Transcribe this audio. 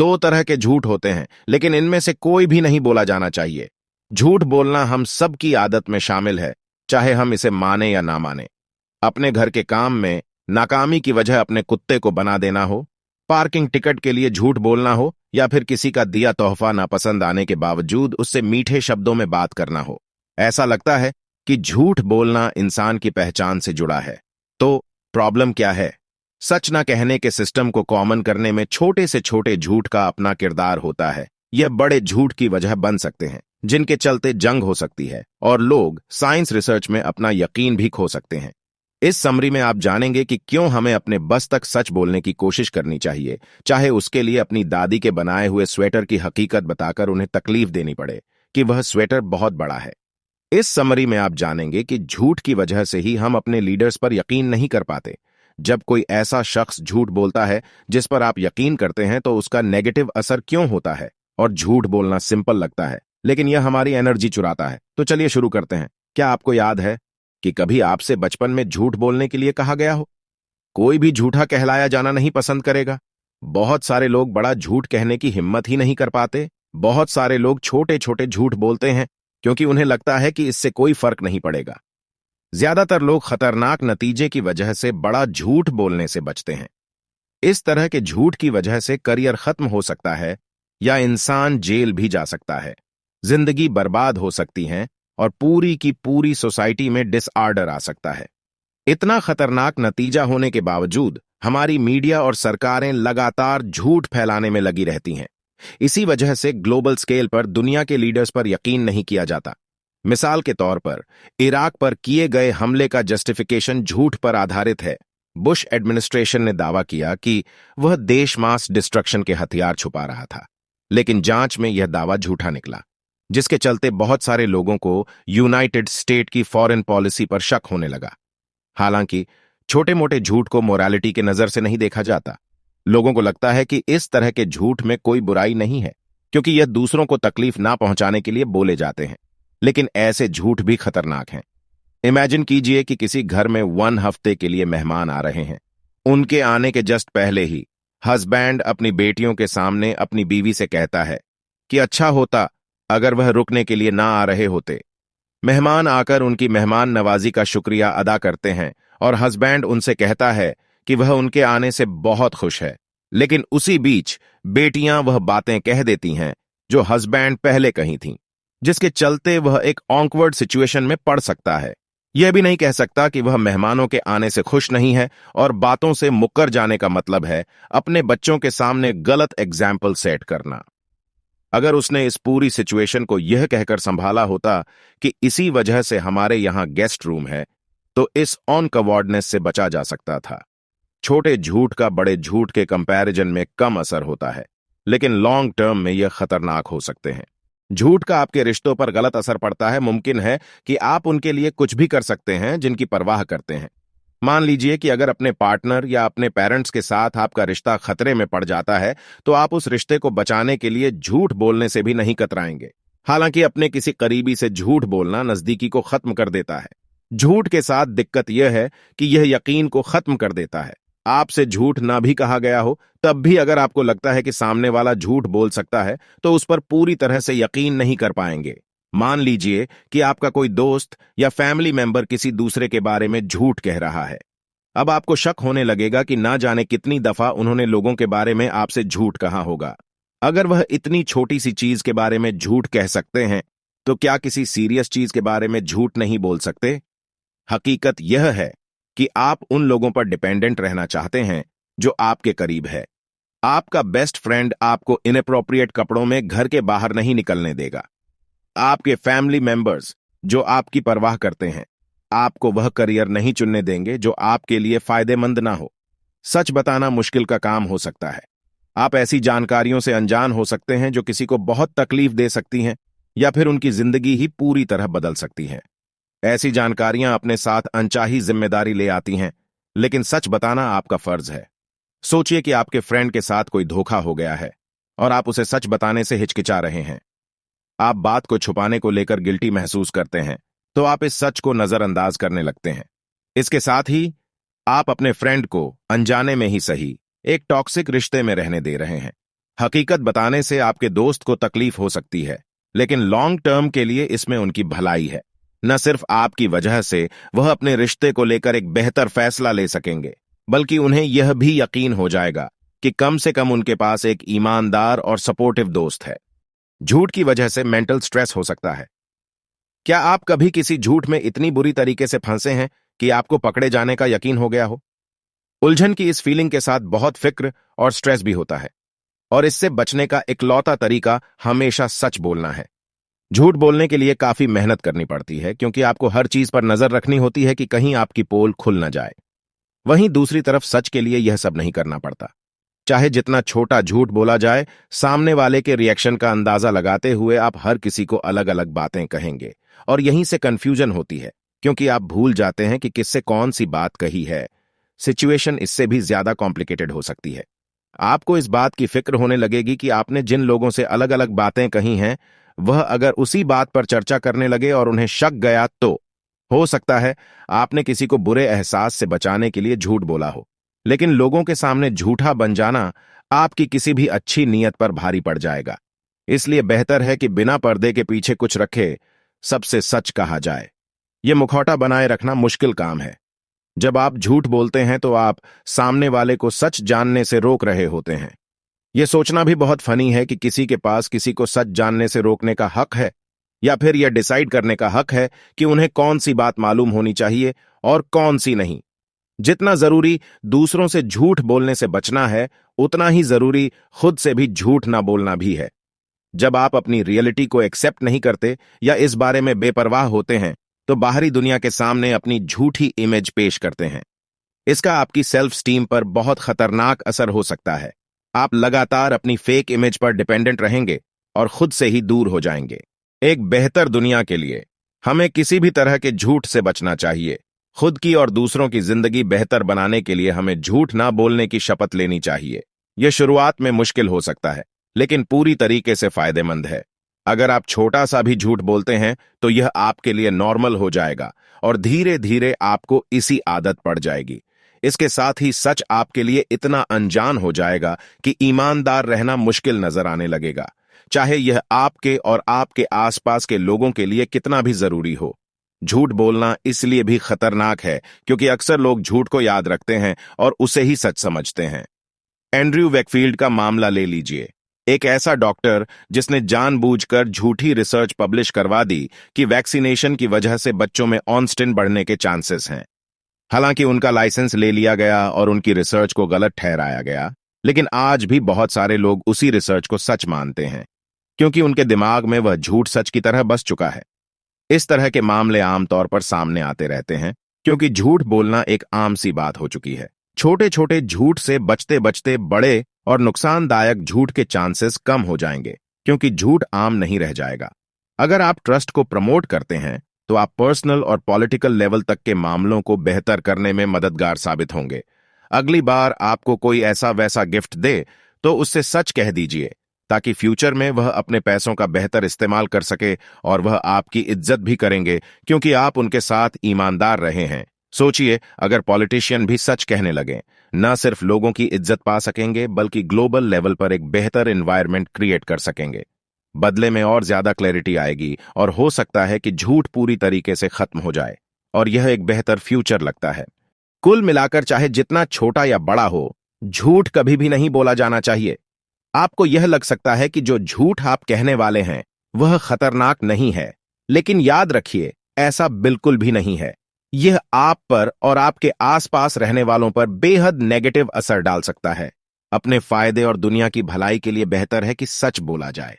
दो तरह के झूठ होते हैं, लेकिन इनमें से कोई भी नहीं बोला जाना चाहिए। झूठ बोलना हम सब की आदत में शामिल है, चाहे हम इसे माने या ना माने। अपने घर के काम में नाकामी की वजह अपने कुत्ते को बना देना हो, पार्किंग टिकट के लिए झूठ बोलना हो, या फिर किसी का दिया तोहफा नापसंद आने के बावजूद उससे मीठे शब्दों में बात करना हो। ऐसा लगता है कि झूठ बोलना इंसान की पहचान से जुड़ा है। तो प्रॉब्लम क्या है? सच ना कहने के सिस्टम को कॉमन करने में छोटे से छोटे झूठ का अपना किरदार होता है। यह बड़े झूठ की वजह बन सकते हैं, जिनके चलते जंग हो सकती है और लोग साइंस रिसर्च में अपना यकीन भी खो सकते हैं। इस समरी में आप जानेंगे कि क्यों हमें अपने बस तक सच बोलने की कोशिश करनी चाहिए, चाहे उसके लिए अपनी दादी के बनाए हुए स्वेटर की हकीकत बताकर उन्हें तकलीफ देनी पड़े कि वह स्वेटर बहुत बड़ा है। इस समरी में आप जानेंगे कि झूठ की वजह से ही हम अपने लीडर्स पर यकीन नहीं कर पाते। जब कोई ऐसा शख्स झूठ बोलता है जिस पर आप यकीन करते हैं, तो उसका नेगेटिव असर क्यों होता है? और झूठ बोलना सिंपल लगता है, लेकिन यह हमारी एनर्जी चुराता है। तो चलिए शुरू करते हैं। क्या आपको याद है कि कभी आपसे बचपन में झूठ बोलने के लिए कहा गया हो? कोई भी झूठा कहलाया जाना नहीं पसंद करेगा। बहुत सारे लोग बड़ा झूठ कहने की हिम्मत ही नहीं कर पाते। बहुत सारे लोग छोटे छोटे झूठ बोलते हैं क्योंकि उन्हें लगता है कि इससे कोई फर्क नहीं पड़ेगा। ज्यादातर लोग खतरनाक नतीजे की वजह से बड़ा झूठ बोलने से बचते हैं। इस तरह के झूठ की वजह से करियर खत्म हो सकता है या इंसान जेल भी जा सकता है। जिंदगी बर्बाद हो सकती है और पूरी की पूरी सोसाइटी में डिसऑर्डर आ सकता है। इतना खतरनाक नतीजा होने के बावजूद हमारी मीडिया और सरकारें लगातार झूठ फैलाने में लगी रहती हैं। इसी वजह से ग्लोबल स्केल पर दुनिया के लीडर्स पर यकीन नहीं किया जाता। मिसाल के तौर पर इराक पर किए गए हमले का जस्टिफिकेशन झूठ पर आधारित है। बुश एडमिनिस्ट्रेशन ने दावा किया कि वह देश मास डिस्ट्रक्शन के हथियार छुपा रहा था, लेकिन जांच में यह दावा झूठा निकला, जिसके चलते बहुत सारे लोगों को यूनाइटेड स्टेट की फॉरेन पॉलिसी पर शक होने लगा। हालांकि छोटे मोटे झूठ को मोरालिटी के नजर से नहीं देखा जाता। लोगों को लगता है कि इस तरह के झूठ में कोई बुराई नहीं है, क्योंकि यह दूसरों को तकलीफ ना पहुंचाने के लिए बोले जाते हैं। लेकिन ऐसे झूठ भी खतरनाक हैं। इमेजिन कीजिए कि किसी घर में 1 हफ्ते के लिए मेहमान आ रहे हैं। उनके आने के जस्ट पहले ही हस्बैंड अपनी बेटियों के सामने अपनी बीवी से कहता है कि अच्छा होता अगर वह रुकने के लिए ना आ रहे होते। मेहमान आकर उनकी मेहमान नवाजी का शुक्रिया अदा करते हैं और हस्बैंड उनसे कहता है कि वह उनके आने से बहुत खुश है। लेकिन उसी बीच बेटियां वह बातें कह देती हैं जो हस्बैंड पहले कही थीं, जिसके चलते वह एक ऑकवर्ड सिचुएशन में पड़ सकता है। यह भी नहीं कह सकता कि वह मेहमानों के आने से खुश नहीं है, और बातों से मुक्कर जाने का मतलब है अपने बच्चों के सामने गलत एग्जाम्पल सेट करना। अगर उसने इस पूरी सिचुएशन को यह कहकर संभाला होता कि इसी वजह से हमारे यहां गेस्ट रूम है, तो इस ऑनकवर्डनेस से बचा जा सकता था। छोटे झूठ का बड़े झूठ के कंपैरिजन में कम असर होता है, लेकिन लॉन्ग टर्म में यह खतरनाक हो सकते हैं। झूठ का आपके रिश्तों पर गलत असर पड़ता है। मुमकिन है कि आप उनके लिए कुछ भी कर सकते हैं जिनकी परवाह करते हैं। मान लीजिए कि अगर अपने पार्टनर या अपने पेरेंट्स के साथ आपका रिश्ता खतरे में पड़ जाता है, तो आप उस रिश्ते को बचाने के लिए झूठ बोलने से भी नहीं कतराएंगे। हालांकि अपने किसी करीबी से झूठ बोलना नजदीकी को खत्म कर देता है। झूठ के साथ दिक्कत यह है कि यह यकीन को खत्म कर देता है। आपसे झूठ ना भी कहा गया हो, तब भी अगर आपको लगता है कि सामने वाला झूठ बोल सकता है, तो उस पर पूरी तरह से यकीन नहीं कर पाएंगे। मान लीजिए कि आपका कोई दोस्त या फैमिली मेंबर किसी दूसरे के बारे में झूठ कह रहा है। अब आपको शक होने लगेगा कि ना जाने कितनी दफा उन्होंने लोगों के बारे में आपसे झूठ कहा होगा। अगर वह इतनी छोटी सी चीज के बारे में झूठ कह सकते हैं, तो क्या किसी सीरियस चीज के बारे में झूठ नहीं बोल सकते? हकीकत यह है कि आप उन लोगों पर डिपेंडेंट रहना चाहते हैं जो आपके करीब है। आपका बेस्ट फ्रेंड आपको इनअप्रोप्रिएट कपड़ों में घर के बाहर नहीं निकलने देगा। आपके फैमिली मेंबर्स जो आपकी परवाह करते हैं आपको वह करियर नहीं चुनने देंगे जो आपके लिए फायदेमंद ना हो। सच बताना मुश्किल का काम हो सकता है। आप ऐसी जानकारियों से अनजान हो सकते हैं जो किसी को बहुत तकलीफ दे सकती हैं या फिर उनकी जिंदगी ही पूरी तरह बदल सकती हैं। ऐसी जानकारियां अपने साथ अनचाही जिम्मेदारी ले आती हैं, लेकिन सच बताना आपका फर्ज है। सोचिए कि आपके फ्रेंड के साथ कोई धोखा हो गया है और आप उसे सच बताने से हिचकिचा रहे हैं। आप बात को छुपाने को लेकर गिल्टी महसूस करते हैं, तो आप इस सच को नजरअंदाज करने लगते हैं। इसके साथ ही आप अपने फ्रेंड को अनजाने में ही सही एक टॉक्सिक रिश्ते में रहने दे रहे हैं। हकीकत बताने से आपके दोस्त को तकलीफ हो सकती है, लेकिन लॉन्ग टर्म के लिए इसमें उनकी भलाई है। न सिर्फ आपकी वजह से वह अपने रिश्ते को लेकर एक बेहतर फैसला ले सकेंगे, बल्कि उन्हें यह भी यकीन हो जाएगा कि कम से कम उनके पास एक ईमानदार और सपोर्टिव दोस्त है। झूठ की वजह से मेंटल स्ट्रेस हो सकता है। क्या आप कभी किसी झूठ में इतनी बुरी तरीके से फंसे हैं कि आपको पकड़े जाने का यकीन हो गया हो? उलझन की इस फीलिंग के साथ बहुत फिक्र और स्ट्रेस भी होता है, और इससे बचने का इकलौता तरीका हमेशा सच बोलना है। झूठ बोलने के लिए काफी मेहनत करनी पड़ती है, क्योंकि आपको हर चीज पर नजर रखनी होती है कि कहीं आपकी पोल खुल न जाए। वहीं दूसरी तरफ सच के लिए यह सब नहीं करना पड़ता। चाहे जितना छोटा झूठ बोला जाए, सामने वाले के रिएक्शन का अंदाजा लगाते हुए आप हर किसी को अलग अलग बातें कहेंगे, और यहीं से कंफ्यूजन होती है, क्योंकि आप भूल जाते हैं कि किससे कौन सी बात कही है। सिचुएशन इससे भी ज्यादा कॉम्प्लिकेटेड हो सकती है। आपको इस बात की फिक्र होने लगेगी कि आपने जिन लोगों से अलग अलग बातें कही हैं, वह अगर उसी बात पर चर्चा करने लगे और उन्हें शक गया तो हो सकता है आपने किसी को बुरे एहसास से बचाने के लिए झूठ बोला हो। लेकिन लोगों के सामने झूठा बन जाना आपकी किसी भी अच्छी नीयत पर भारी पड़ जाएगा। इसलिए बेहतर है कि बिना पर्दे के पीछे कुछ रखे सबसे सच कहा जाए। यह मुखौटा बनाए रखना मुश्किल काम है। जब आप झूठ बोलते हैं तो आप सामने वाले को सच जानने से रोक रहे होते हैं। यह सोचना भी बहुत फनी है कि किसी के पास किसी को सच जानने से रोकने का हक है, या फिर यह डिसाइड करने का हक है कि उन्हें कौन सी बात मालूम होनी चाहिए और कौन सी नहीं। जितना जरूरी दूसरों से झूठ बोलने से बचना है, उतना ही जरूरी खुद से भी झूठ ना बोलना भी है। जब आप अपनी रियलिटी को एक्सेप्ट नहीं करते या इस बारे में बेपरवाह होते हैं, तो बाहरी दुनिया के सामने अपनी झूठी इमेज पेश करते हैं। इसका आपकी सेल्फ स्टीम पर बहुत खतरनाक असर हो सकता है। आप लगातार अपनी फेक इमेज पर डिपेंडेंट रहेंगे और खुद से ही दूर हो जाएंगे। एक बेहतर दुनिया के लिए हमें किसी भी तरह के झूठ से बचना चाहिए। खुद की और दूसरों की जिंदगी बेहतर बनाने के लिए हमें झूठ ना बोलने की शपथ लेनी चाहिए। यह शुरुआत में मुश्किल हो सकता है, लेकिन पूरी तरीके से फायदेमंद है। अगर आप छोटा सा भी झूठ बोलते हैं तो यह आपके लिए नॉर्मल हो जाएगा, और धीरे धीरे आपको इसी आदत पड़ जाएगी। इसके साथ ही सच आपके लिए इतना अनजान हो जाएगा कि ईमानदार रहना मुश्किल नजर आने लगेगा, चाहे यह आपके और आपके आसपास के लोगों के लिए कितना भी जरूरी हो। झूठ बोलना इसलिए भी खतरनाक है क्योंकि अक्सर लोग झूठ को याद रखते हैं और उसे ही सच समझते हैं। एंड्रयू वेकफील्ड का मामला ले लीजिए। एक ऐसा डॉक्टर जिसने जानबूझकर झूठी रिसर्च पब्लिश करवा दी कि वैक्सीनेशन की वजह से बच्चों में ऑनस्टिन बढ़ने के चांसेस हैं। हालांकि उनका लाइसेंस ले लिया गया और उनकी रिसर्च को गलत ठहराया गया, लेकिन आज भी बहुत सारे लोग उसी रिसर्च को सच मानते हैं, क्योंकि उनके दिमाग में वह झूठ सच की तरह बस चुका है। इस तरह के मामले आमतौर पर सामने आते रहते हैं, क्योंकि झूठ बोलना एक आम सी बात हो चुकी है। छोटे छोटे झूठ से बचते बचते बड़े और नुकसानदायक झूठ के चांसेस कम हो जाएंगे, क्योंकि झूठ आम नहीं रह जाएगा। अगर आप ट्रस्ट को प्रमोट करते हैं तो आप पर्सनल और पॉलिटिकल लेवल तक के मामलों को बेहतर करने में मददगार साबित होंगे। अगली बार आपको कोई ऐसा वैसा गिफ्ट दे तो उससे सच कह दीजिए, ताकि फ्यूचर में वह अपने पैसों का बेहतर इस्तेमाल कर सके और वह आपकी इज्जत भी करेंगे, क्योंकि आप उनके साथ ईमानदार रहे हैं। सोचिए, अगर पॉलिटिशियन भी सच कहने लगे, न सिर्फ लोगों की इज्जत पा सकेंगे बल्कि ग्लोबल लेवल पर एक बेहतर एनवायरनमेंट क्रिएट कर सकेंगे। बदले में और ज्यादा क्लैरिटी आएगी और हो सकता है कि झूठ पूरी तरीके से खत्म हो जाए, और यह एक बेहतर फ्यूचर लगता है। कुल मिलाकर चाहे जितना छोटा या बड़ा हो, झूठ कभी भी नहीं बोला जाना चाहिए। आपको यह लग सकता है कि जो झूठ आप कहने वाले हैं वह खतरनाक नहीं है, लेकिन याद रखिए, ऐसा बिल्कुल भी नहीं है। यह आप पर और आपके आसपास रहने वालों पर बेहद नेगेटिव असर डाल सकता है। अपने फायदे और दुनिया की भलाई के लिए बेहतर है कि सच बोला जाए।